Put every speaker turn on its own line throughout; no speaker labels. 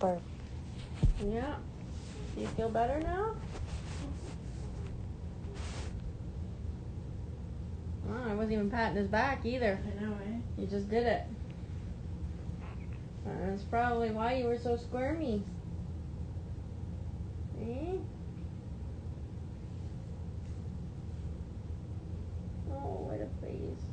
burp.
Yeah. Do you feel better now? Oh, I wasn't even patting his back either.
I know, eh?
You just did it. That's probably why you were so squirmy. Eh? Oh, what a face.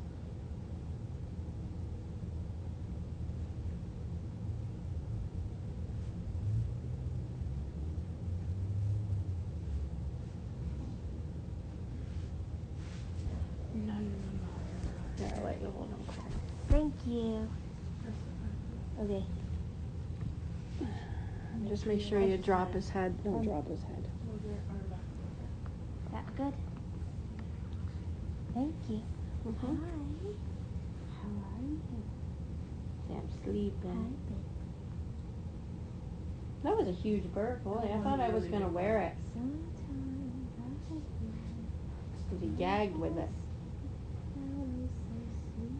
Here, I'll let you hold him.
Thank you. Okay.
Just make sure you drop his head. Don't drop his head.
Move your arm back a little bit.
That good? Thank you.
Mm-hmm.
Hi. How are you?
I'm sleeping.
Hi, baby.
That was a huge bird. Boy, I thought I was going to wear it.
Sometimes I feel
Because he gagged with it.
so sweet.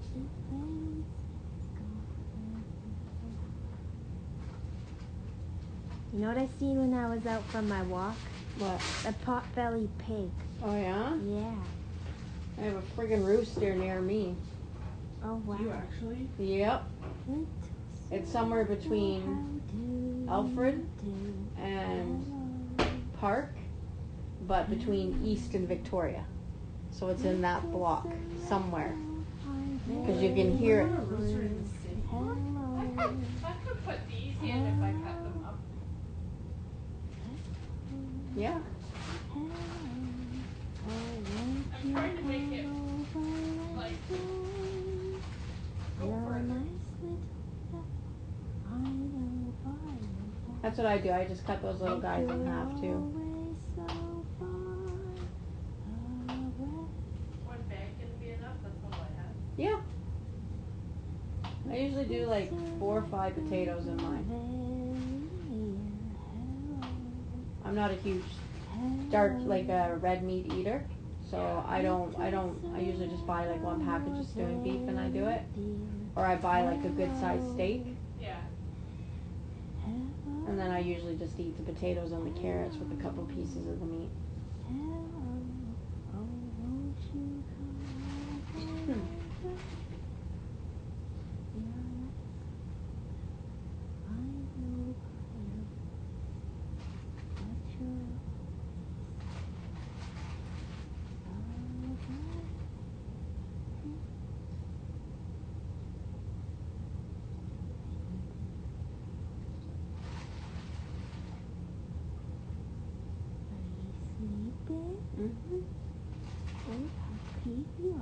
Sometimes You know what I seen when I was out for my walk?
What?
A pot-bellied pig.
Oh, yeah?
Yeah.
I have a friggin' rooster near me.
Oh, wow.
Do you actually?
Yep. It's somewhere between Alfred and Park, but between East and Victoria. So it's in that block somewhere. Because you can hear it.
A rooster in the city?
I could put these in if I cut them up.
Yeah.
I'm trying to make it like go further.
That's what I do. I just cut those little guys in half too.
One bag gonna be enough? That's all I have.
Yeah. I usually do like 4 or 5 potatoes in mine. I'm not a huge dark, like a red meat eater. So I usually just buy like 1 package of stewing beef and I do it. Or I buy like a good sized steak.
Yeah.
And then I usually just eat the potatoes and the carrots with a couple pieces of the meat. Mm-hmm.
Oh, how cute you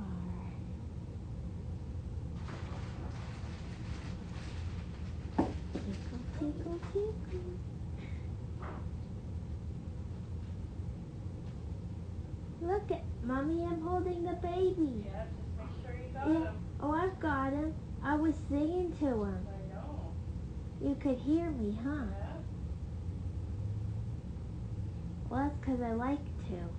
are. Tickle, tickle, tickle. Look at Mommy, I'm holding the baby.
Yeah, just make sure you got
Yeah.
them.
Oh, I've got him. I was singing to him.
I know.
You could hear me, huh?
Yeah.
Well, that's because I like to.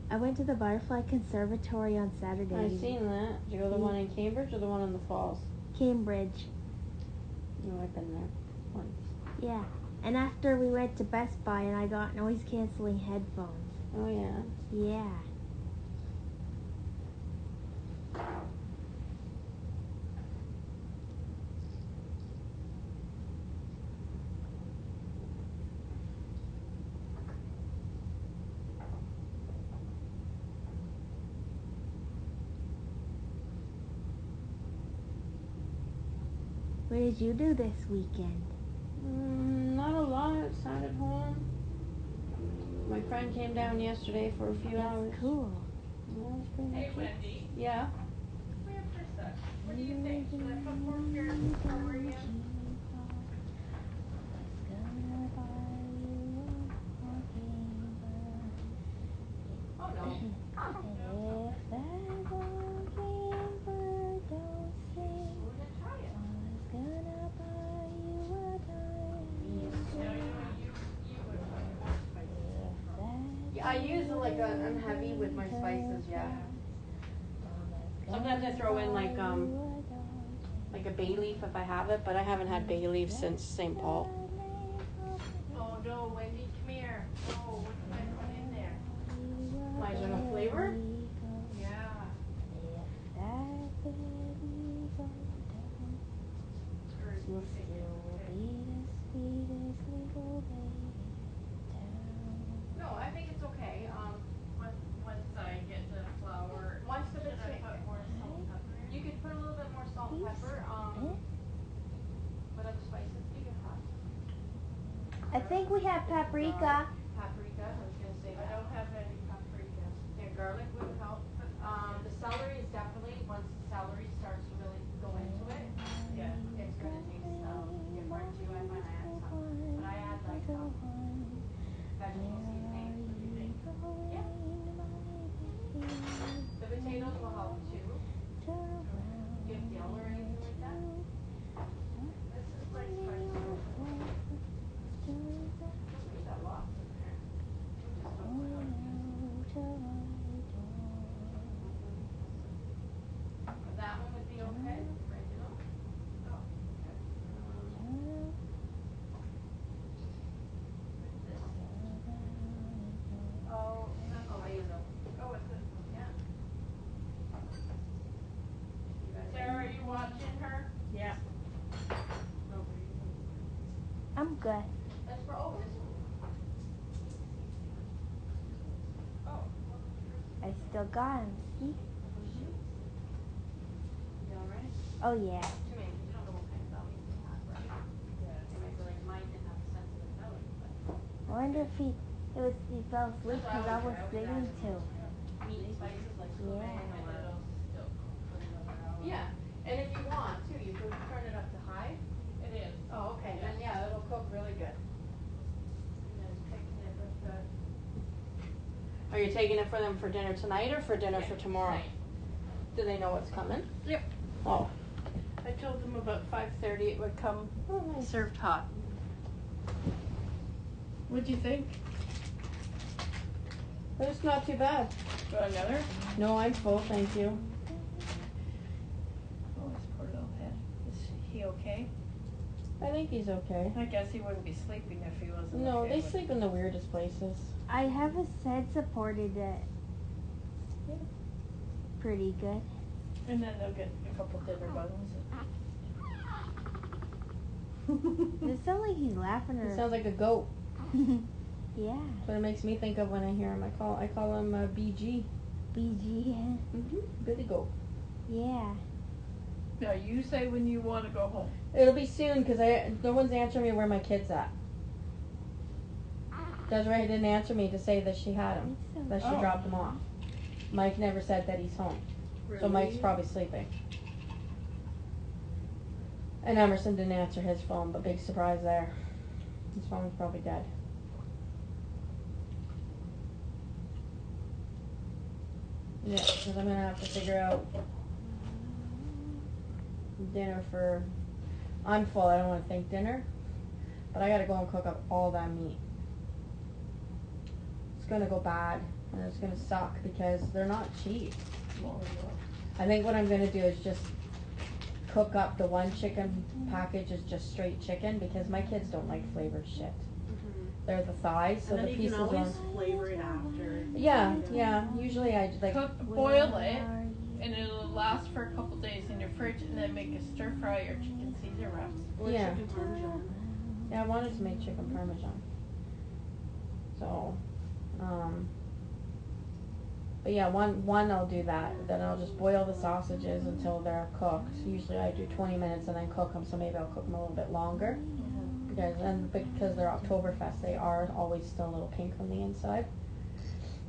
I went to the Butterfly Conservatory on Saturday.
I've seen that. Did you go to the one in Cambridge or the one in the Falls?
Cambridge.
No, I've been there once.
Yeah. And after we went to Best Buy and I got noise-canceling headphones.
Oh, yeah.
Yeah. What did you do this weekend?
Not a lot. Sat at home. My friend came down yesterday for a few hours.
That's cool.
That was pretty
Hey,
much it.
Wendy.
Yeah.
Come here for a sec. What do you think? Should I put more carrots in celery in? Oh, no. No, I'm gonna try it. Yeah, I know you would.
I use like a unheavy with my spices, yeah. Sometimes I throw in like a bay leaf if I have it, but I haven't had bay leaf since St. Paul.
Oh no, Wendy, come here. Oh, what can I put in there?
Why is there no flavor?
Yeah. Or you think it's okay? No, I think it's okay. Once I get the flour,
Once the
should I
bits
put more salt and pepper in?
you could put a little bit more salt and pepper. What other spices do you have?
I think we have paprika.
Paprika, I was gonna say
I
that.
don't have any paprika.
Yeah, garlic would help. The celery is definitely, once the celery starts to really go into it,
Yeah.
it's gonna taste different too. I find I add some, but I add like vegetable seasoning.
What do you think?
Yeah. The potatoes will help too. Do you have dill or anything like that?
This is my spice.
Don't leave that lots in there.
We just don't cook.
That one would be okay, the original.
Oh, okay. What's this? Oh, that's
Oh, basil.
Oh, it's this one.
Yeah. You got it.
Sarah, are you watching her?
Yeah.
I'm good.
That's for, oh, this one.
Oh.
I still got him. See?
You alright?
Oh yeah.
Too many, because you don't know what kind of bellies they have, right?
Yeah.
They might be like, mine didn't have a sensitive belly, but.
I wonder if he fell asleep because I was singing too.
Meat and spices like
Yeah.
cumin
And
or.
it'll still cook for another hour.
Yeah, and if you want too, you could turn it up to high.
It is.
Oh, okay, then yeah, it'll cook really good.
And then thicken it with the.
Are you taking it for them for dinner tonight or for dinner for tomorrow?
Tonight.
Do they know what's coming?
Yep.
Oh.
I told them about 5:30 it would come served hot. What'd you think?
It's not too bad.
Got another?
No, I'm full, thank you.
Oh, his poor little head. Is he okay?
I think he's okay.
I guess he wouldn't be sleeping if he wasn't
No,
okay.
they
with
sleep in the weirdest places.
I have a head supported it.
Yeah.
Pretty good.
And then they'll get a couple dinner buns.
Does it sound like he's laughing
He
or?
sounds like a goat.
Yeah.
That's what it makes me think of when I hear him. I call him BG.
BG.
Billy Goat.
Yeah.
Now you say when you want to go home.
It'll be soon because no one's answering me where my kid's at. Desiree didn't answer me to say that she had him, that she dropped him off. Mike never said that he's home, so Mike's probably sleeping. And Emerson didn't answer his phone, but big surprise there. His phone's probably dead. Yeah, because I'm gonna have to figure out dinner for. I'm full. I don't want to think dinner, but I gotta go and cook up all that meat. It's gonna go bad, and it's gonna suck because they're not cheap. I think what I'm gonna do is just cook up the one chicken package is just straight chicken because my kids don't like flavored shit. They're the thighs, so
And
the
then you
pieces
can always
on.
flavor it after.
Yeah. Usually I like.
Boil it, and it'll last for a couple days in your fridge, and then make a stir fry or chicken Caesar wraps.
Or
Yeah.
chicken parmesan.
Yeah, I wanted to make chicken parmesan. So, but yeah, one I'll do that. Then I'll just boil the sausages until they're cooked. Usually I do 20 minutes and then cook them, so maybe I'll cook them a little bit longer. Because they're Oktoberfest, they are always still a little pink on the inside.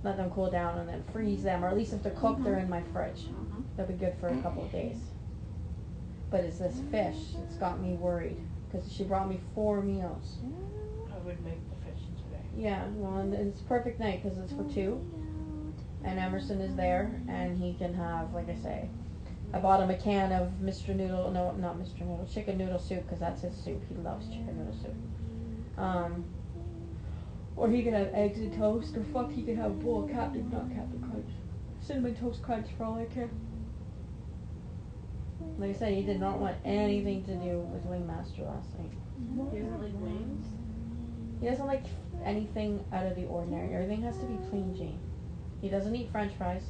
Let them cool down and then freeze them, or at least if they're cooked, they're in my fridge. They'll be good for a couple of days. But it's this fish that's got me worried because she brought me 4 meals.
I would make the fish today.
Yeah, well, and it's a perfect night because it's for 2. And Emerson is there, and he can have, like I say, I bought him a can of Mr. Noodle, no, not Mr. Noodle, chicken noodle soup, because that's his soup. He loves chicken noodle soup. Or he could have eggs and toast, or fuck, he could have a bowl of Captain Crunch. Cinnamon Toast Crunch for all I care. Like I said, he did not want anything to do with Wingmaster last night.
He doesn't like wings.
He doesn't like anything out of the ordinary. Everything has to be plain Jane. He doesn't eat French fries.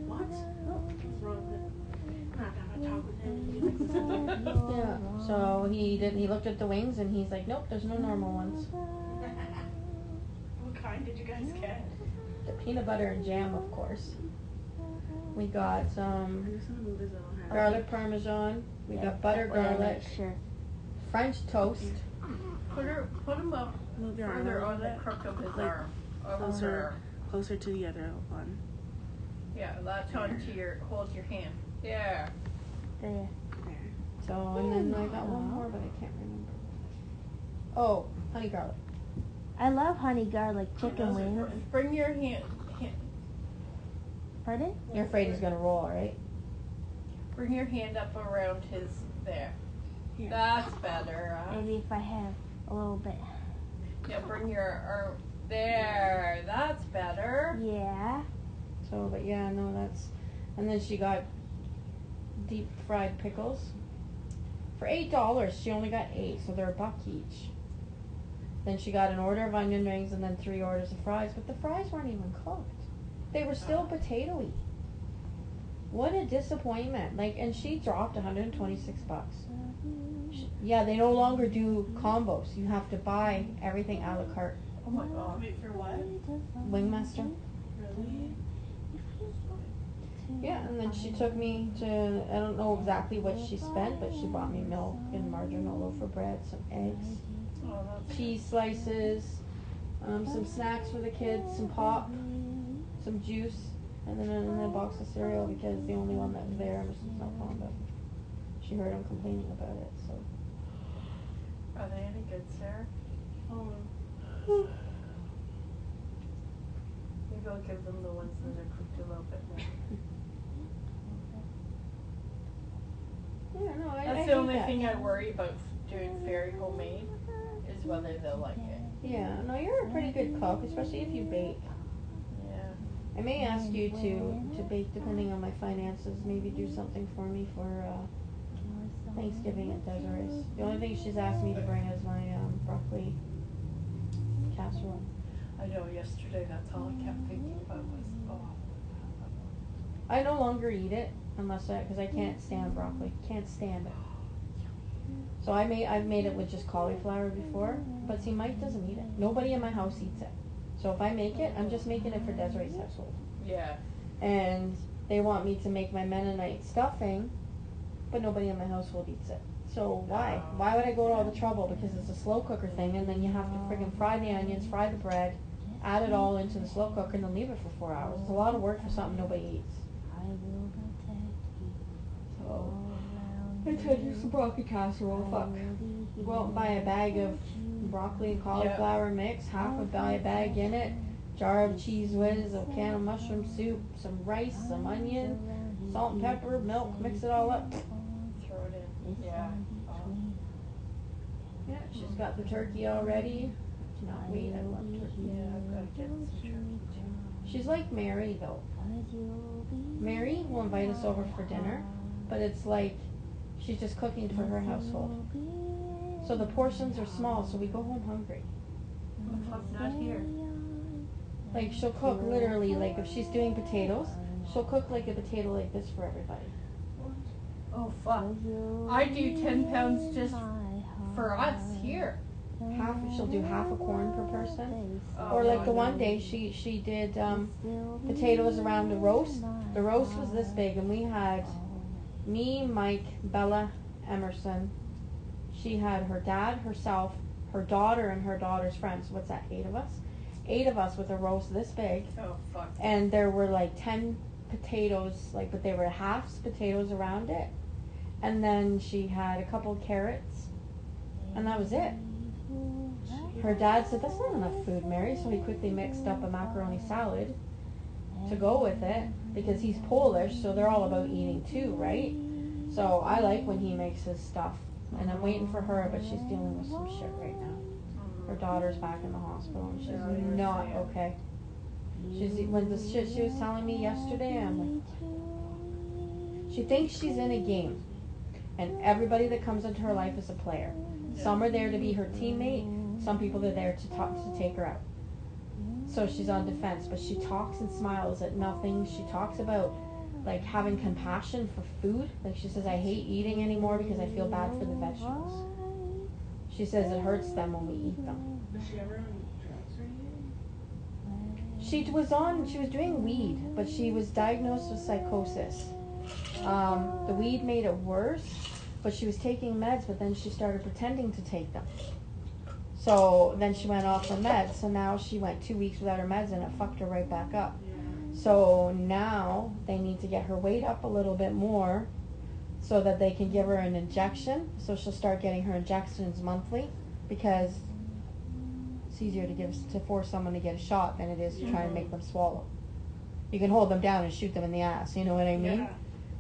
What? Oh, what's wrong with him? I'm not gonna talk with him. He likes the
Yeah. So he did. He looked at the wings and he's like, nope, there's no normal ones.
What kind did you guys get?
The peanut butter and jam, of course. We got some
I'm just gonna move his little hat.
garlic parmesan. We got butter garlic,
Sure.
French toast.
Put him up
Move your arm a
further
little
on the
bit.
crook of his
Like,
arm. Over
closer.
her.
Closer to the other one.
Yeah, latch onto your, hold your hand. Yeah.
There.
There.
So, and then I got one more, but I can't remember. Oh, honey garlic.
I love honey garlic chicken wings.
Bring your hand.
Pardon?
You're afraid he's gonna roll, right?
Bring your hand up around his there.
Here.
That's better.
Maybe if I have a little bit.
Yeah, bring your arm there. That's better.
Yeah.
So, but yeah, no, that's. And then she got deep fried pickles. For $8, she only got 8, so they're $1 each. Then she got an order of onion rings and then 3 orders of fries, but the fries weren't even cooked. They were still potatoey. What a disappointment! Like, and she dropped $126. Yeah, they no longer do combos. You have to buy everything a la carte.
Oh my god.
Wait, for what?
Wingmaster.
Really?
Yeah, and then she took me to, I don't know exactly what she spent, but she bought me milk and margarine, a loaf of bread, some eggs,
Oh, that's
cheese slices, some snacks for the kids, some pop, some juice, and then a box of cereal because the only one that was there Emerson's not fond of. She heard him complaining about it, so.
Are they any good, Sarah?
Oh.
Maybe I'll give them the ones that are cooked a little bit more.
Yeah, no, I
That's
hate
the only
that.
thing I worry about doing fairy homemade is whether they'll like it.
Yeah, no, you're a pretty good cook, especially if you bake.
Yeah.
I may ask you to bake depending on my finances. Maybe do something for me for Thanksgiving at Desiree's. The only thing she's asked me to bring is my broccoli casserole.
I know yesterday that's all I kept thinking about was,
I no longer eat it because I can't stand broccoli. Can't stand it. So I've made it with just cauliflower before, but see, Mike doesn't eat it. Nobody in my house eats it. So if I make it, I'm just making it for Desiree's household.
yeah.
And they want me to make my Mennonite stuffing, but nobody in my household eats it. So why? Why would I go to all the trouble? Because it's a slow cooker thing, and then you have to friggin' fry the onions, fry the bread, add it all into the slow cooker, and then leave it for 4 hours. It's a lot of work for something nobody eats. So I tried to use some broccoli casserole. Fuck. Go out and buy a bag of broccoli and cauliflower mix, half a bag in it, jar of Cheese Whiz, a can of mushroom soup, some rice, some onion, salt and pepper, milk, mix it all up.
Throw it in. Yeah.
Yeah, she's got the turkey already. Not wait, I love turkey.
Yeah, I've got to get some turkey too.
She's like Mary though. Mary will invite us over for dinner, but it's like she's just cooking for her household. So the portions are small, so we go home hungry.
The fuck, not here.
Like she'll cook literally, like if she's doing potatoes, she'll cook like a potato like this for everybody.
Oh fuck. I do 10 pounds just for us here.
She'll do half a corn per person.
Oh,
Or like
no,
the
no.
one day she did potatoes around a roast. The roast was this big, and we had me, Mike, Bella, Emerson. She had her dad, herself, her daughter, and her daughter's friends. What's that? 8 of us. 8 of us with a roast this big,
Oh fuck.
and there were like 10 potatoes, like, but they were halves potatoes around it. And then she had a couple carrots, and that was it. Her dad said, "That's not enough food, Mary," so he quickly mixed up a macaroni salad to go with it, because he's Polish, so they're all about eating too, right? So I like when he makes his stuff, and I'm waiting for her, but she's dealing with some shit right now. Her daughter's back in the hospital, and she's
Yeah, you were
not
saying.
okay. When the shit she was telling me yesterday, I'm like, she thinks she's in a game, and everybody that comes into her life is a player.
Yeah.
Some are there to be her teammate. Some people are there to take her out. So she's on defense, but she talks and smiles at nothing. She talks about like having compassion for food. Like she says, I hate eating anymore because I feel bad for the vegetables. She says it hurts them when we eat them.
Was she ever on drugs or anything?
She was doing weed, but she was diagnosed with psychosis. The weed made it worse, but she was taking meds, but then she started pretending to take them. So then she went off her meds, so now she went 2 weeks without her meds and it fucked her right back up.
Yeah.
So now they need to get her weight up a little bit more so that they can give her an injection. So she'll start getting her injections monthly because it's easier to force someone to get a shot than it is to try and make them swallow. You can hold them down and shoot them in the ass, you know what I mean?
Yeah.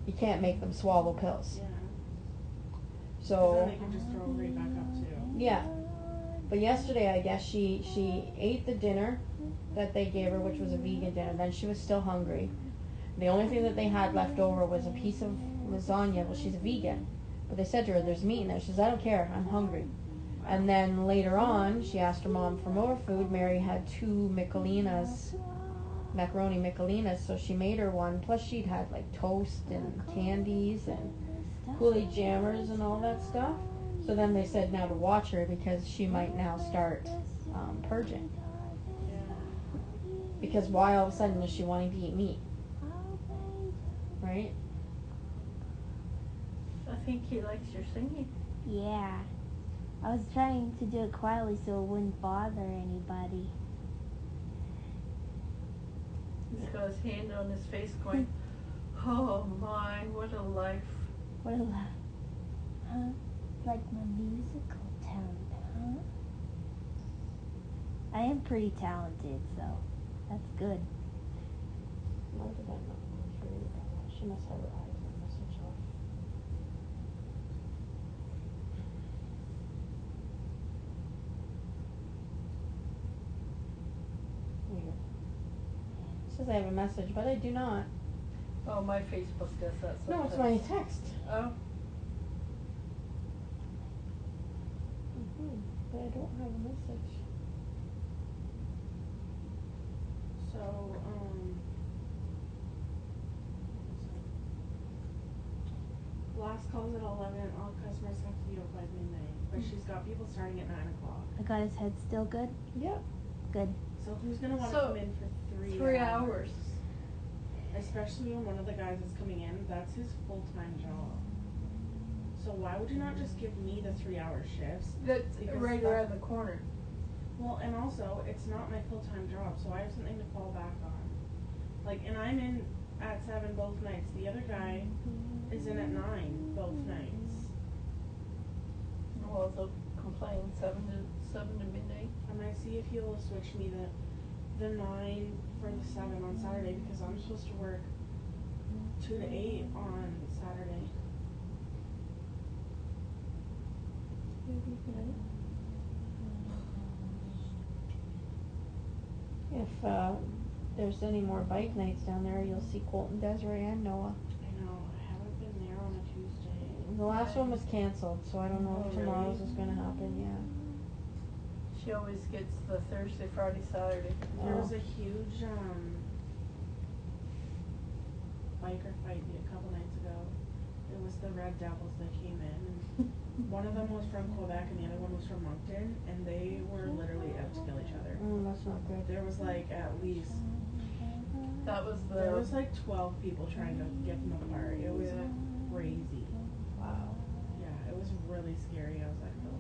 You can't make them swallow pills.
Yeah.
So
then they can just throw right back up too.
yeah. But yesterday, I guess she ate the dinner that they gave her, which was a vegan dinner. Then she was still hungry. The only thing that they had left over was a piece of lasagna. Well, she's a vegan. But they said to her, there's meat in there. She says, I don't care. I'm hungry. And then later on, she asked her mom for more food. Mary had 2 macaroni Michelinas, so she made her one. Plus she'd had like toast and candies and Kool-Aid jammers and all that stuff. So then they said now to watch her because she might now start purging.
Yeah.
Because why all of a sudden is she wanting to eat meat? Right?
I think he likes your singing.
Yeah. I was trying to do it quietly so it wouldn't bother anybody.
He's got his hand on his face going, oh my, what a life.
What a laugh. Huh? Like my musical talent, huh? I am pretty talented, so that's good.
Why did I not read that? She must have her eyes on the message off. Weird. It says I have a message, but I do not.
Oh, my Facebook does that
No,
sometimes.
it's my text.
Oh,
But I don't have a message.
So, last call's at 11. All customers have to be out by midnight. But she's got people starting at 9 o'clock.
I got his head still good?
Yep.
Good.
So who's gonna want to
So,
come in for 3
3 hours.
Especially when one of the guys is coming in, that's his full-time job. So why would you not just give me the 3-hour shifts?
That's
Because
right
that-
around the corner.
Well, and also, it's not my full-time job, so I have something to fall back on. Like, and I'm in at 7 both nights. The other guy is in at 9 both nights.
Well, they'll complain 7 to midnight.
I might see if he'll switch me the 9 for the 7 on Saturday, because I'm supposed to work 2 to 8 on Saturday.
If there's any more bike nights down there, you'll see Colton, Desiree, and Noah.
I know, I haven't been there on a Tuesday.
The last one was canceled, so I don't know
Oh,
if tomorrow's
really?
is going to happen. Yeah.
She always gets the Thursday, Friday, Saturday.
There was
Oh.
a huge biker fight a couple nights ago. It was the Red Devils that came in, and one of them was from Quebec and the other one was from Moncton, and they were literally out to kill each other.
That's not good.
There was like at least
That was
there was like 12 people trying to get them apart. It was crazy.
Wow.
Yeah, it was really scary. I was like, oh.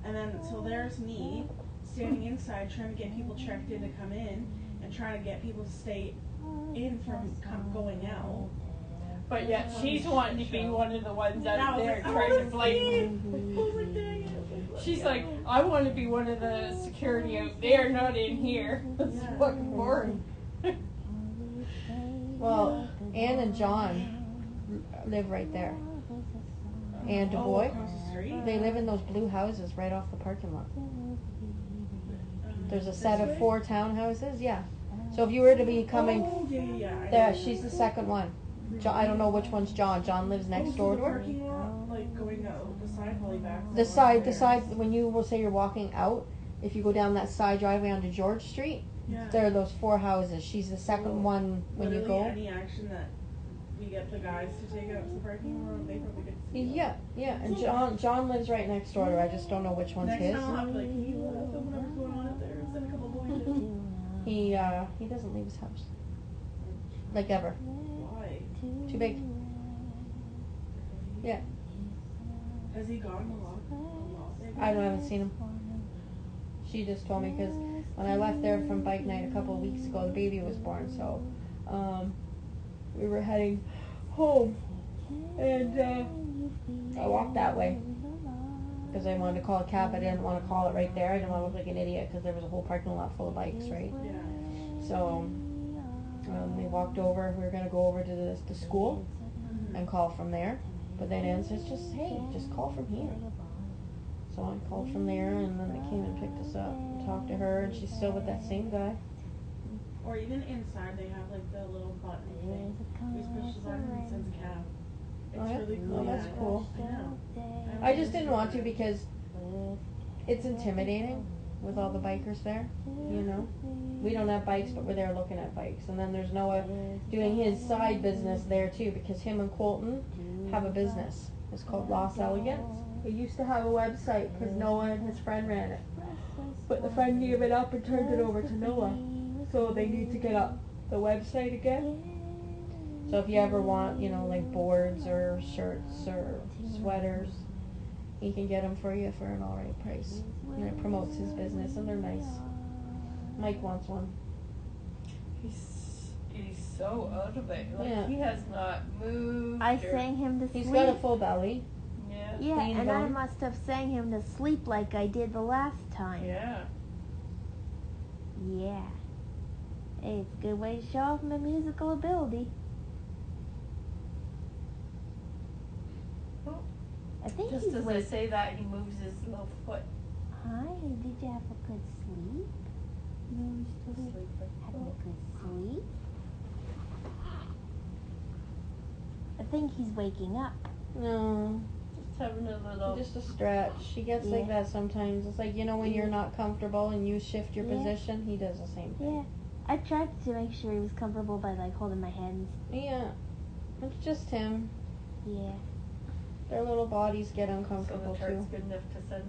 And then so there's me standing inside trying to get people checked in to come in and trying to get people to stay in from going out.
But yet she's wanting to be one of the ones
And I
out
was
there
like,
trying to
oh,
blame.
oh my dang.
She's like, I want to be one of the security out there, not in here. It's
Yeah.
fucking boring.
Well, Ann and John live right there. and a
Oh,
boy.
across the street?
They live in those blue houses right off the parking lot. There's a
This
set of
way?
4 townhouses, yeah. So if you were to be coming,
Oh, yeah. I
there,
know.
she's the second one. I don't know which one's John. John lives next door to
the
her.
parking lot, like going out the side probably back.
The side, when you will say you're walking out, if you go down that side driveway onto George Street,
Yeah.
there are those 4 houses. She's the second one when you
Literally
go.
any action that we get the guys to take out to the parking lot, they probably get to see.
Yeah, and John lives right next door to her. I just don't know which one's
Next
his.
time I'll have to like, can you film whatever's going on up there? Send a couple boys in.
He doesn't leave his house. Like ever.
Why?
Too big. Yeah.
Has he gone a lot bigger?
I haven't seen him. She just told me because when I left there from bike night a couple of weeks ago, the baby was born, so we were heading home, and I walked that way because I wanted to call a cab. I didn't want to call it right there. I didn't want to look like an idiot because there was a whole parking lot full of bikes, right?
Yeah.
So we walked over. We were gonna go over to the school and call from there, but then Ann says, just call from here. So I called from there, and then they came and picked us up and talked to her, and she's still with that same guy.
Or even inside, they have like the little button thing. You just push the button and it sends a cab. It's really cool.
Oh, that's cool.
I know.
I just didn't want to because it's intimidating with all the bikers there, you know. We don't have bikes, but we're there looking at bikes. And then there's Noah doing his side business there too, because him and Colton have a business. It's called Los Elegance. They used to have a website because Noah and his friend ran it, but the friend gave it up and turned it over to Noah. So they need to get up the website again. So if you ever want, you know, like boards or shirts or sweaters, he can get them for you for an alright price. And it promotes his business, and they're nice. Mike wants one.
He's so out of it. Like,
Yeah.
he has not moved.
I sang him to sleep.
He's got a full belly.
Yeah.
Yeah,
clean
and I
bone.
must have sang him to sleep like I did the last time.
Yeah.
Yeah. Hey, it's a good way to show off my musical ability.
Oh.
I think
Just
he's
as I
awake.
say that, he moves his little foot.
Hi, did you have a good sleep?
No, he's still sleeping.
Having a good sleep? I think he's waking up.
No,
Just having a little.
just a stretch. He gets like that sometimes. It's like, you know, when you're not comfortable and you shift your position, he does the same thing.
Yeah. I tried to make sure he was comfortable by like holding my hands.
Yeah, it's just him.
Yeah.
Their little bodies get
So
uncomfortable
the tart's
too.
good enough to send.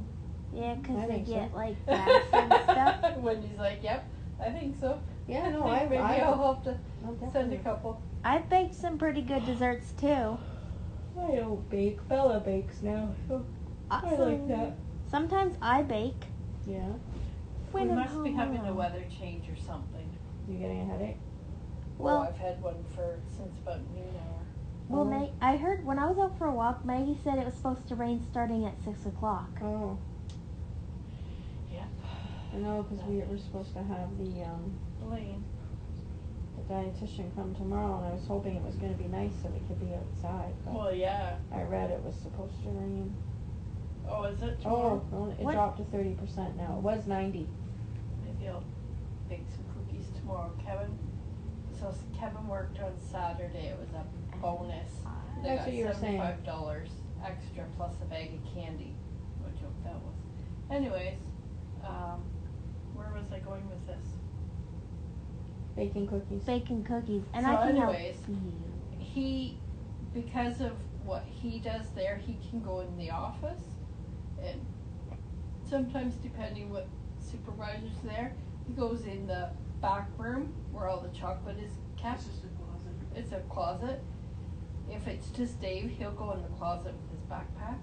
Yeah,
I
because they
think so.
get like gas and stuff.
When he's like, yep, I think so.
Yeah, no,
Maybe I'll have to
I'll
send a couple.
I've baked some pretty good desserts too.
I don't bake. Bella bakes now, so I like that.
Sometimes I bake.
Yeah.
When
We
I'm
must be
home
having a
alone.
weather change or something.
You getting a headache?
Well-
I've had one since about noon hour.
Well, I heard when I was out for a walk, Maggie said it was supposed to rain starting at 6 o'clock.
Oh,
Yep.
I know, because we were supposed to have the
Blaine.
dietitian come tomorrow, and I was hoping it was going to be nice so we could be outside. But
Well, yeah.
I read it was supposed to rain.
Oh, is it tomorrow?
Oh, it
What?
dropped to 30% now. It was 90.
Maybe I'll bake some cookies tomorrow. Kevin worked on Saturday. It was a bonus. They
That's
got
what you were saying.
$75 extra plus a bag of candy. What a joke that was. Anyways, where was I going with this?
Baking cookies.
Baking cookies. And
So
I can
anyways,
help you.
He, because of what he does there, he can go in the office, and sometimes depending what supervisor's there, he goes in the back room where all the chocolate is kept.
It's just a closet.
It's a closet. If it's just Dave, he'll go in the closet with his backpack.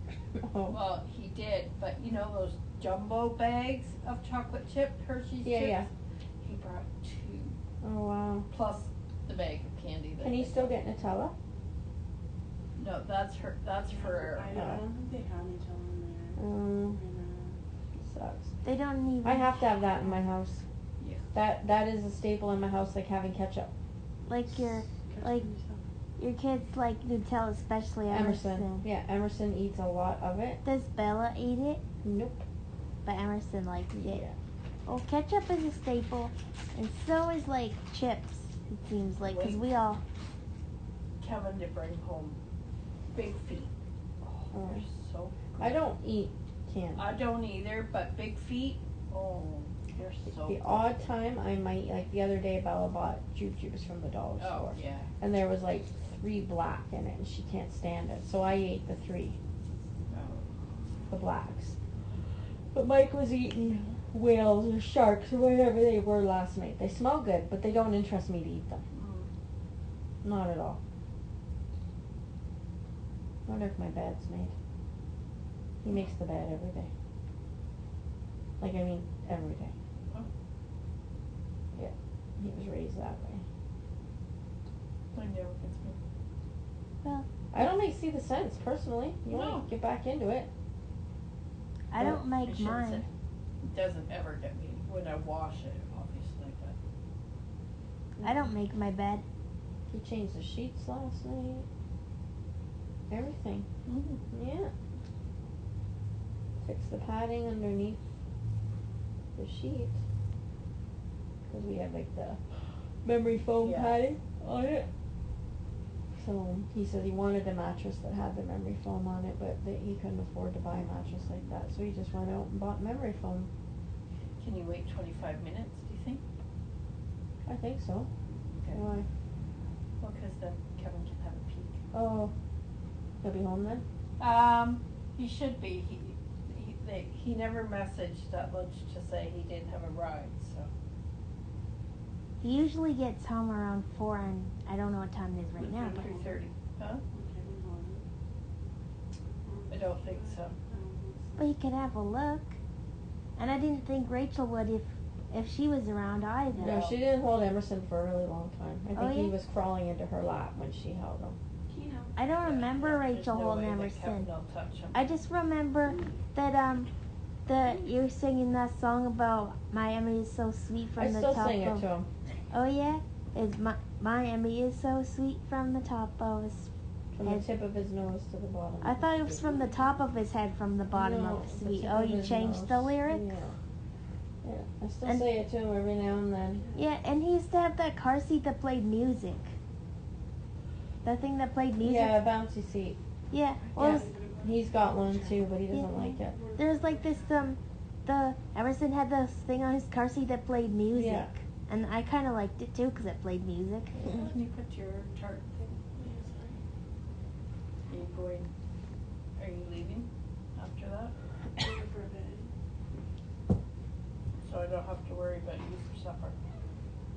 Oh.
Well, he did, but you know those jumbo bags of chocolate chip Hershey's
Yeah,
chips?
yeah.
He brought 2,
Oh, wow.
plus the bag of candy.
Can you still get Nutella?
No, that's for
I don't think they have Nutella in there.
Sucks.
They don't even.
I have to have that in my house.
Yeah.
That is a staple in my house, like having ketchup.
Like your, like, Your kids like Nutella, especially Emerson.
Yeah, Emerson eats a lot of it.
Does Bella eat it?
Nope.
But Emerson likes it.
Yeah.
Well, ketchup is a staple, and so is like chips. It seems like because we all.
Kevin to bring home Big Feet. Oh, they're so good.
I don't eat candy.
I don't either, but Big Feet, oh, they're so
the
good.
odd time I might, like the other day Bella bought jujubes from the dollar store.
Yeah.
And there was like 3 black in it and she can't stand it. So I ate the 3.
Oh.
The blacks. But Mike was eating whales or sharks or whatever they were last night. They smell good, but they don't interest me to eat them. Not at all. I wonder if my bed's made. He makes the bed every day. Like, I mean, every day.
Oh.
Yeah, he was raised that way.
I never gets me.
Well,
I don't see the sense, personally. You want to get back into it.
I don't make mine.
It doesn't ever get me when I wash it, obviously, but.
I don't make my bed.
He changed the sheets last night. Everything.
Mm-hmm.
Yeah. Fix the padding underneath the sheet. Because we have like the memory foam padding on it. So he said he wanted a mattress that had the memory foam on it, but that he couldn't afford to buy a mattress like that. So he just went out and bought memory foam.
Can you wait 25 minutes, do you think?
I think so.
Okay.
Why?
Well, because then Kevin can have a peek.
Oh. He'll be home then?
He should be. He never messaged at lunch to say he didn't have a ride, so.
He usually gets home around 4, and I don't know what time it is right now. But
3:30. Huh? I don't think so.
But he could have a look. And I didn't think Rachel would if she was around either.
No, she didn't hold Emerson for a really long time. I think
yeah?
he was crawling into her lap when she held him.
I don't remember Rachel holding Emerson. I just remember that you were singing that song about my Emmy is so sweet from the top of.
I still sing it to him.
Oh yeah, is my Emmy is so sweet from the top of his.
From the tip of his nose to the bottom.
I thought it was from the top of his head, from the bottom of the sweet. Oh, you changed the lyrics?
Yeah. I still say it to him every now and then.
Yeah, and he used to have that car seat that played music. The thing that played music?
Yeah, a bouncy seat.
Yeah. Well,
yeah. He's got one too, but he doesn't like it.
There's like this, the Emerson had this thing on his car seat that played music.
Yeah.
And I kind of liked it too because it played music.
Can you put your chart thing? Are you leaving after that?
For a bit.
So I don't have to worry about you for supper.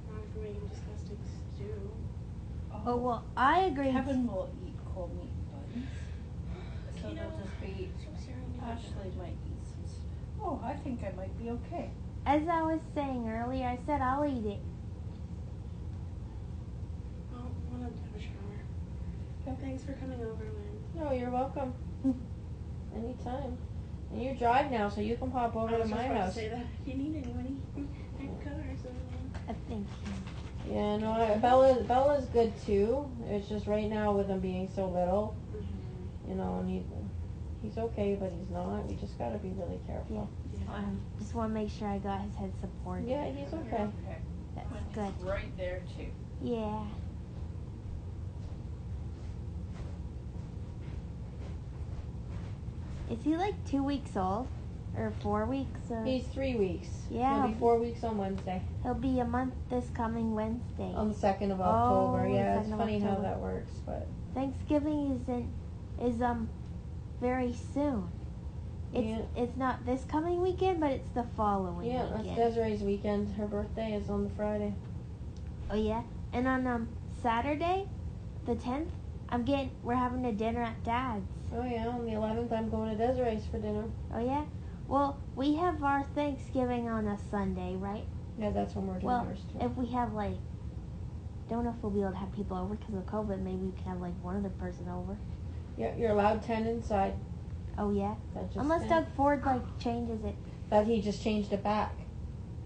Not if we're making disgusting stew.
Oh, well, I agree.
Kevin will eat cold meat buns. So they'll just be. Ashley might eat some. Oh, I think I might be okay.
As I was saying earlier, I said I'll eat it.
Well, I want to have a shower. Okay. Thanks for coming over, Lynn.
No, you're welcome. Anytime. And you drive now, so you can pop over to my house.
I was say that. If you need anybody, I have cars.
I think.
Yeah, no, Bella's good too. It's just right now with him being so little, you know, and he's okay, but he's not. We just gotta be really careful.
Yeah. Just want to make sure I got his head support.
Yeah, he's okay.
That's good.
Right there too.
Yeah. Is he like 2 weeks old? Or 4 weeks? Or?
He's 3 weeks.
Yeah.
He'll be 4 weeks on Wednesday.
He'll be a month this coming Wednesday.
On the 2nd of October. Yeah, it's
2nd of
funny
October.
how that works, but.
Thanksgiving is very soon. It's not this coming weekend, but it's the following weekend.
Yeah, that's Desiree's weekend. Her birthday is on the Friday.
Oh yeah, and on Saturday, the 10th, we're having a dinner at Dad's.
Oh yeah, on the 11th I'm going to Desiree's for dinner.
Oh yeah, well we have our Thanksgiving on a Sunday, right?
Yeah, that's when we're doing ours too.
If we have don't know if we'll be able to have people over because of COVID. Maybe we can have one other person over.
Yeah, you're allowed 10 inside.
Oh yeah, unless
10.
Doug Ford changes it.
But he just changed it back.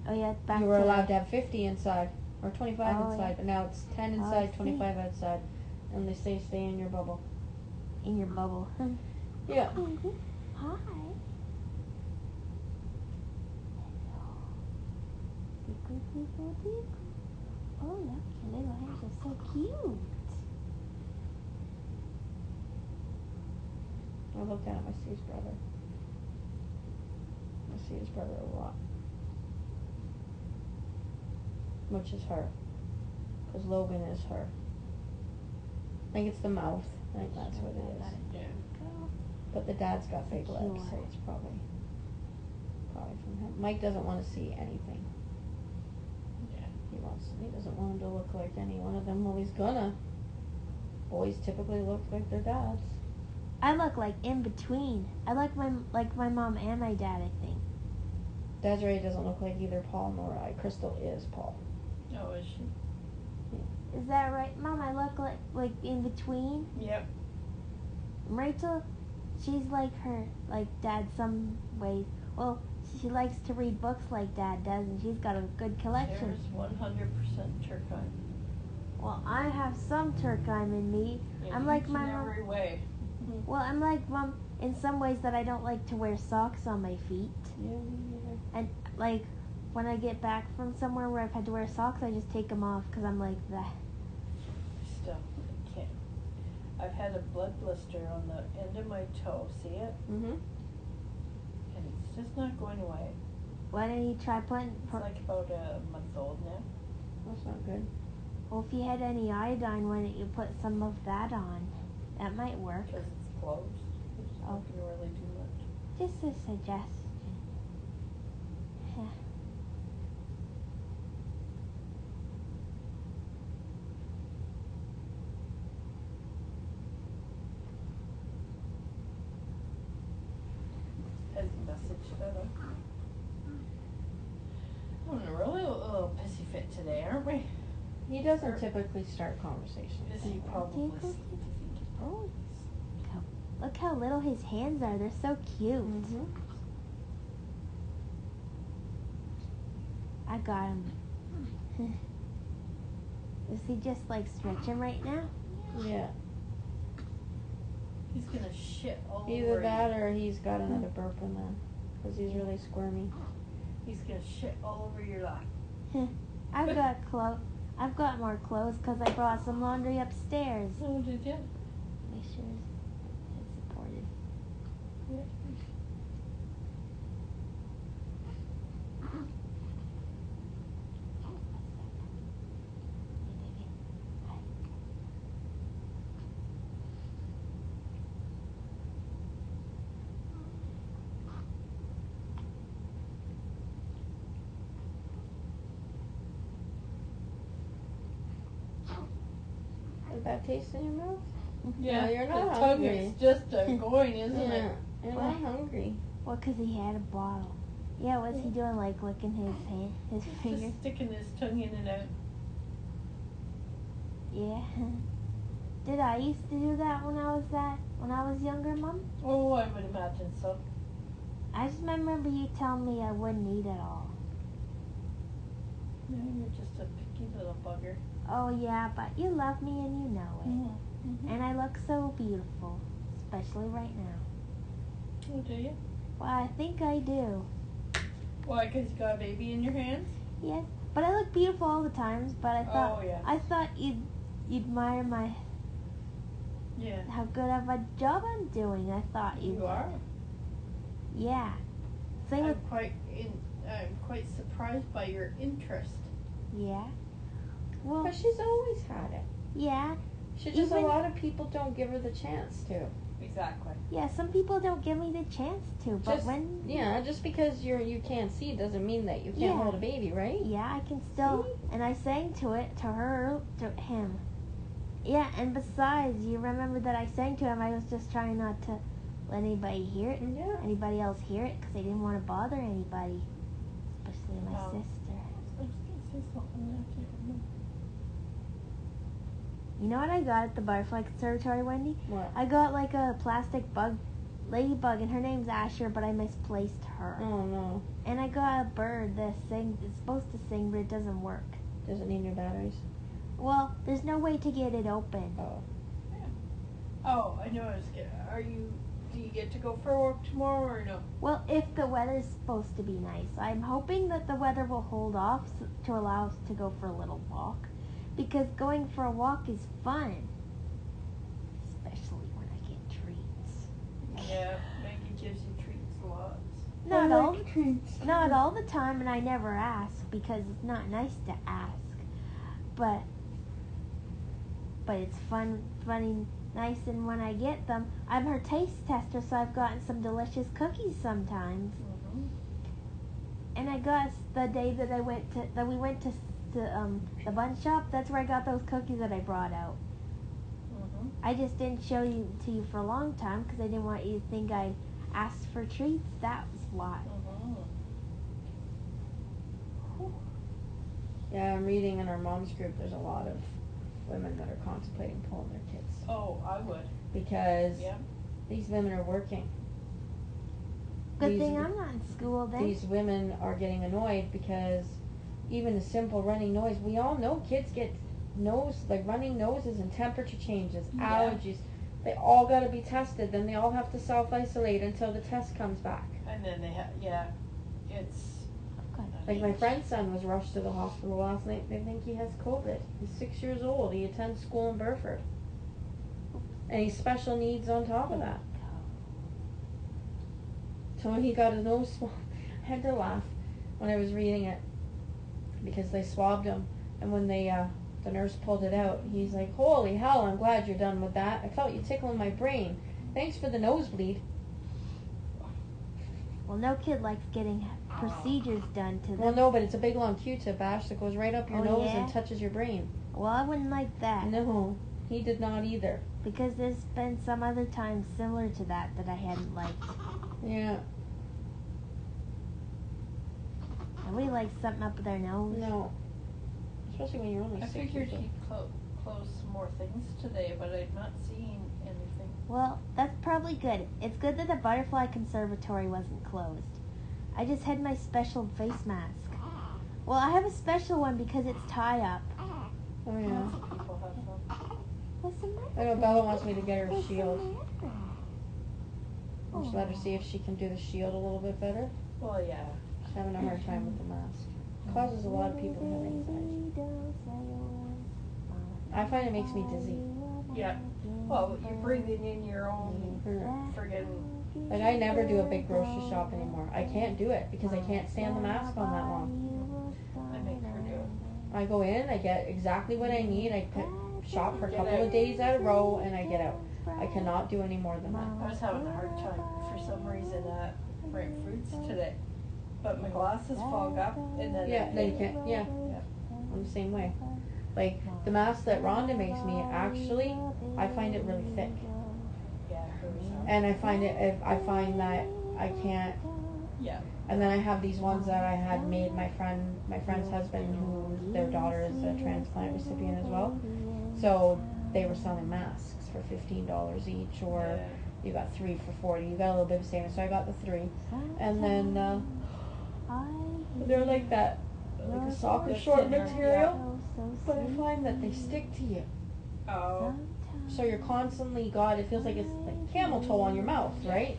Oh yeah, back.
You were allowed to have 50 inside or 25
Oh,
inside,
yeah.
but now it's 10 inside, 25 outside, And they say stay in your bubble.
In your bubble.
Yeah.
Hi. Oh, look, your little hands are so cute.
I looked at him. I see his brother. I see his brother a lot. Which is her. Because Logan is her. I think it's the mouth. I think that's what it is.
Yeah.
But the dad's got big legs, so it's probably from him. Mike doesn't want to see anything.
Yeah.
He doesn't want him to look like any one of them. Well, he's gonna. Boys typically look like their dads.
I look like in between. I like my mom and my dad, I think.
Desiree doesn't look like either Paul nor I. Crystal is Paul.
Oh, is she?
Is that right, Mom? I look like in between.
Yep.
Rachel, she's like Dad some ways. Well, she likes to read books like Dad does, and she's got a good collection.
There's 100% turquoise.
Well, I have some Turkheim in me.
Yeah,
I'm like my mom.
every way.
Well, I'm like Mom in some ways that I don't like to wear socks on my feet.
Yeah, me neither.
And like when I get back from somewhere where I've had to wear socks, I just take them off because I'm like that.
Still, I can't. I've had a blood blister on the end of my toe. See it?
Mm-hmm.
And it's just not going away.
Why don't you try putting?
It's like about a month old now.
That's not good.
Well, if you had any iodine, why don't you put some of that on? That might work.
Because it's closed. It's not going to really do much.
Just a suggestion.
Has he messaged that? I'm in a really little pissy fit today, aren't we?
He doesn't typically start conversations.
Is he probably sleeping?
Oh, look how little his hands are. They're so cute.
Mm-hmm.
I got him. Is he just like stretching right now?
Yeah.
He's gonna shit all over
Either that
you.
or he's got another burp in there. Because he's really squirmy.
He's gonna shit all over your lap.
I've got I've got more clothes because I brought some laundry upstairs.
Oh, did you?
Make sure it's supported.
Yeah.
Is that taste in your mouth?
Yeah,
No, you're not
the
hungry.
tongue is just going, isn't
Yeah,
it?
you're
What?
not hungry.
Well, because he had a bottle. Yeah, what's he doing? Like licking his fingers?
Just sticking his tongue in and out.
Yeah. Did I used to do that when I was younger, Mom?
Oh, I would imagine so.
I just remember you telling me I wouldn't eat it all.
No, you're just a picky little bugger.
Oh yeah, but you love me and you know it.
Mm-hmm.
And I look so beautiful, especially right now.
Oh, do you?
Well, I think I do.
Why? Because you got a baby in your hands?
Yes, but I look beautiful all the times. But
Oh, yeah.
I thought you'd admire how good of a job I'm doing. I thought you would.
are.
Yeah. Same with
I'm quite surprised by your interest.
yeah. Well,
But she's always had it.
yeah.
She just a lot of people don't give her the chance to.
Exactly.
Yeah, some people don't give me the chance to, but
just because you can't see doesn't mean that you can't hold a baby, right?
Yeah, I can still.
See?
And I sang to him. Yeah, and besides, you remember that I sang to him. I was just trying not to let anybody hear it.
Yeah.
Anybody else hear it, because I didn't want to bother anybody, especially my sister.
I was going to say something there, I can't remember.
You know what I got at the Butterfly Conservatory, Wendy?
What?
I got like a plastic ladybug, and her name's Asher, but I misplaced her.
Oh no.
And I got a bird that it's supposed to sing, but it doesn't work.
Does it need new batteries?
Well, there's no way to get it open.
Oh.
Oh, I know I was getting, do you get to go for a walk tomorrow or no?
Well, if the weather's supposed to be nice, I'm hoping that the weather will hold off to allow us to go for a little walk. Because going for a walk is fun. Especially when I get treats.
Yeah, Maggie gives you treats lots.
Not all the time, and I never ask because it's not nice to ask. But it's funny, nice, and when I get them, I'm her taste tester, so I've gotten some delicious cookies sometimes.
Mm-hmm.
And I got the day that we went to the bun shop. That's where I got those cookies that I brought out.
Mm-hmm.
I just didn't show you to you for a long time because I didn't want you to think I asked for treats. That was why.
Mm-hmm.
Yeah, I'm reading in our mom's group. There's a lot of women that are contemplating pulling their kids
Oh, I would.
because
Yeah.
these women are working.
Good thing I'm not in school then.
These women are getting annoyed because even a simple running nose, we all know kids get running noses and temperature changes, allergies. They all got to be tested. Then they all have to self-isolate until the test comes back.
And then they it's...
Like my friend's son was rushed to the hospital last night. They think he has COVID. He's 6 years old. He attends school in Burford. And he's special needs on top of that. So when he got his nose swabbed, I had to laugh when I was reading it because they swabbed him, and when they the nurse pulled it out, he's like, "Holy hell! I'm glad you're done with that. I felt you tickling my brain. Thanks for the nosebleed."
Well, no kid likes getting procedures done to them.
Well, no, but it's a big long Q-tip, Ash, that goes right up your nose and touches your brain.
Well, I wouldn't like that.
No, he did not either.
Because there's been some other times similar to that I hadn't liked.
Yeah.
Nobody likes something up their nose.
No. Especially when you're only 6 years old.
I figured he'd close some more things today, but I'm not seeing anything.
Well, that's probably good. It's good that the butterfly conservatory wasn't closed. I just had my special face mask. Well, I have a special one because it's tie-up.
Oh, yeah.
Lots of people have them.
What's the matter?
I know Bella wants me to get her a shield.
Oh.
Just let her see if she can do the shield a little bit better.
Well, yeah.
She's having a hard time with the mask. It causes a lot of people to have anxiety. I find it makes me dizzy.
Yeah. Well, you're breathing in your own friggin'...
Like, I never do a big grocery shop anymore. I can't do it because I can't stand the mask on that long.
I make her do it.
I go in, I get exactly what I need, I shop for a couple of days at a row, and I get out. I cannot do any more than that.
I was having a hard time for some reason bring fruits today. But my glasses fog up and then
then you can't, I'm the same way. Like, the mask that Rhonda makes me, actually, I find it really thick.
Yeah, hers are.
And I find that I can't.
Yeah.
And then I have these ones that I had made my friend's husband, who their daughter is a transplant recipient as well. So they were selling masks for $15 each, or you got 3 for $40. You got a little bit of savings, so I got the 3. And then they're like that, like a soccer short material, but I find that they stick to you.
Oh.
So you're constantly it feels like it's like camel toe on your mouth, right?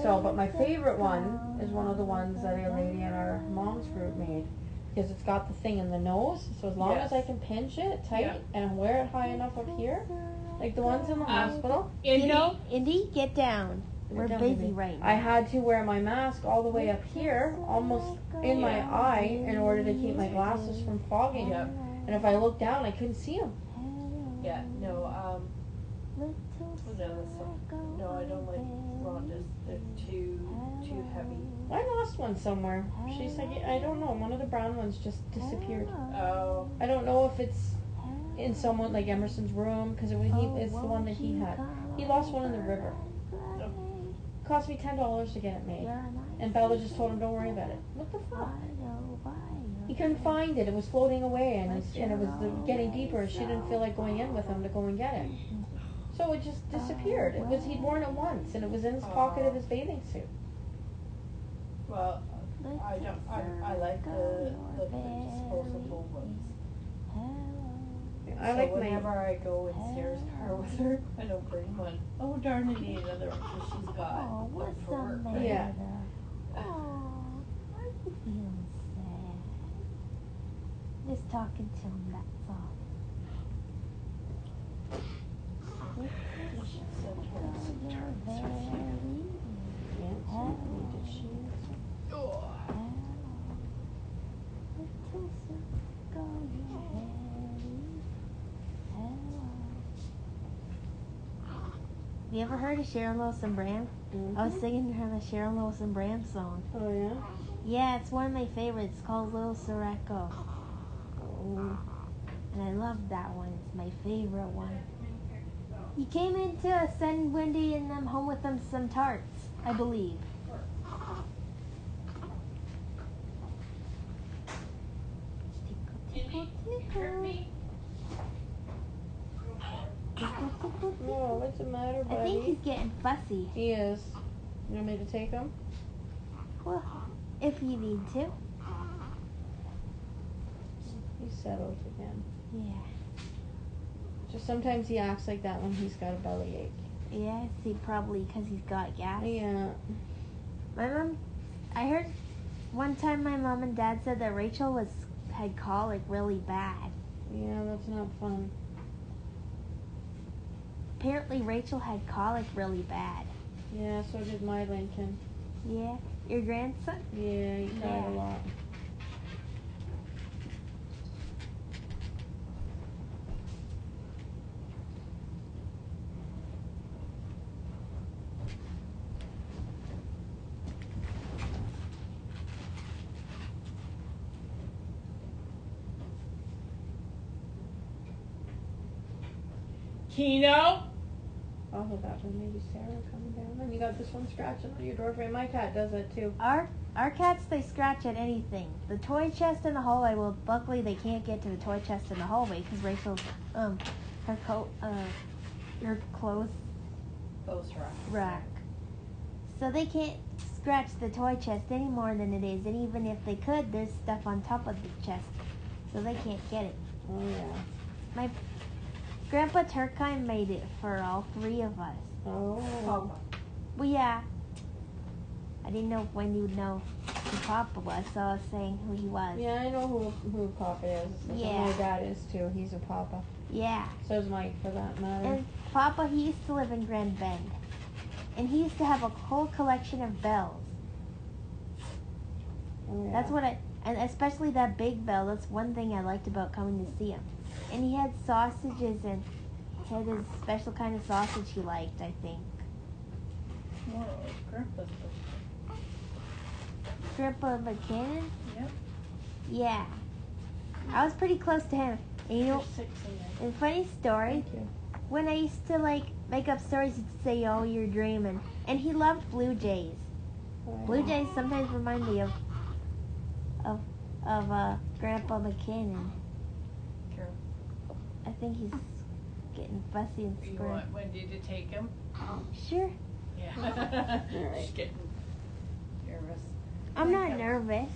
So, but my favorite one is one of the ones that a lady in our mom's group made, because it's got the thing in the nose, so as long as I can pinch it tight and wear it high enough up here, like the ones in the hospital.
Indy, get down. We're busy right now.
I had to wear my mask all the way up here, almost in my eye, in order to keep my glasses from fogging.
Yeah.
And if I looked down, I couldn't see them.
Yeah, no, no, I don't like Rhonda's. They're too heavy.
I lost one somewhere. She's like, I don't know. One of the brown ones just disappeared.
Oh.
I don't know if it's in someone like Emerson's room, because it's the one that he had. He lost one in the river. It cost me $10 to get it made. And Bella just told him, don't worry about it. What the fuck? He couldn't find it. It was floating away, and it was getting deeper. She didn't feel like going in with him to go and get it. So it just disappeared. He'd worn it once, and it was in his pocket of his bathing suit.
Well, I like the disposable ones.
Yeah. I
So
like
whenever I go in Sarah's car with her, I don't bring one. Oh darn, I need another one because she's got
Oh,
one
what's
for
the
work.
matter?
Right?
Yeah.
Oh, why are you feeling sad? Just talking to him, that's all.
You should send her some tarts with you.
Answer? Did she answer?
Oh.
You ever heard of Cheryl Lewis and Bram? I was singing her the Cheryl Lewis and Bram song.
Oh, yeah?
Yeah, it's one of my favorites. It's called Little Sirocco.
Oh.
And I love that one. It's my favorite one. He came in to send Wendy and them home with them some tarts, I believe. Tickle, tickle, tickle. Tickle, tickle,
Oh,
tickle.
what's the matter, buddy?
I think he's getting fussy.
He is. You want me to take him?
Well, if you need to.
He settles again.
Yeah.
Just sometimes he acts like that when he's got a bellyache.
Yeah, see, probably because he's got gas.
Yeah.
My mom, I heard one time my mom and dad said that Rachel had colic really bad.
Yeah, that's not fun.
Apparently Rachel had colic really bad.
Yeah, so did my Lincoln.
Yeah, your grandson?
Yeah, he cried a lot.
Kino?
I'll hold that one. Maybe Sarah coming down. And you got this one scratching on your door frame. My cat does that too.
Our cats, they scratch at anything. The toy chest in the hallway, well, luckily they can't get to the toy chest in the hallway because Rachel's, her clothes rack. So they can't scratch the toy chest any more than it is. And even if they could, there's stuff on top of the chest. So they can't get it.
Oh, yeah.
My Grandpa Turkheim made it for all three of us.
Oh.
Papa.
Well, yeah. I didn't know when you'd know who Papa was, so I was saying who he was.
Yeah, I know who Papa is.
Yeah.
My dad is too. He's a Papa.
Yeah.
So's Mike, for that matter.
And Papa, he used to live in Grand Bend. And he used to have a whole collection of bells.
Oh, yeah.
That's what and especially that big bell, that's one thing I liked about coming to see him. And he had sausages and he had his special kind of sausage he liked, I think.
More like Grandpa's birthday.
Grandpa McKinnon?
Yep.
Yeah. I was pretty close to him. And you know,
There's 6 in there.
and funny story,
Thank you.
when I used to make up stories, he'd say, "Oh, you're dreaming." And he loved blue jays.
Oh, yeah.
Blue jays sometimes remind me of Grandpa McKinnon.
Sure.
I think he's getting fussy and
You
squirrely.
want Wendy to take him?
Sure.
Yeah.
All right.
She's getting nervous.
I'm not nervous.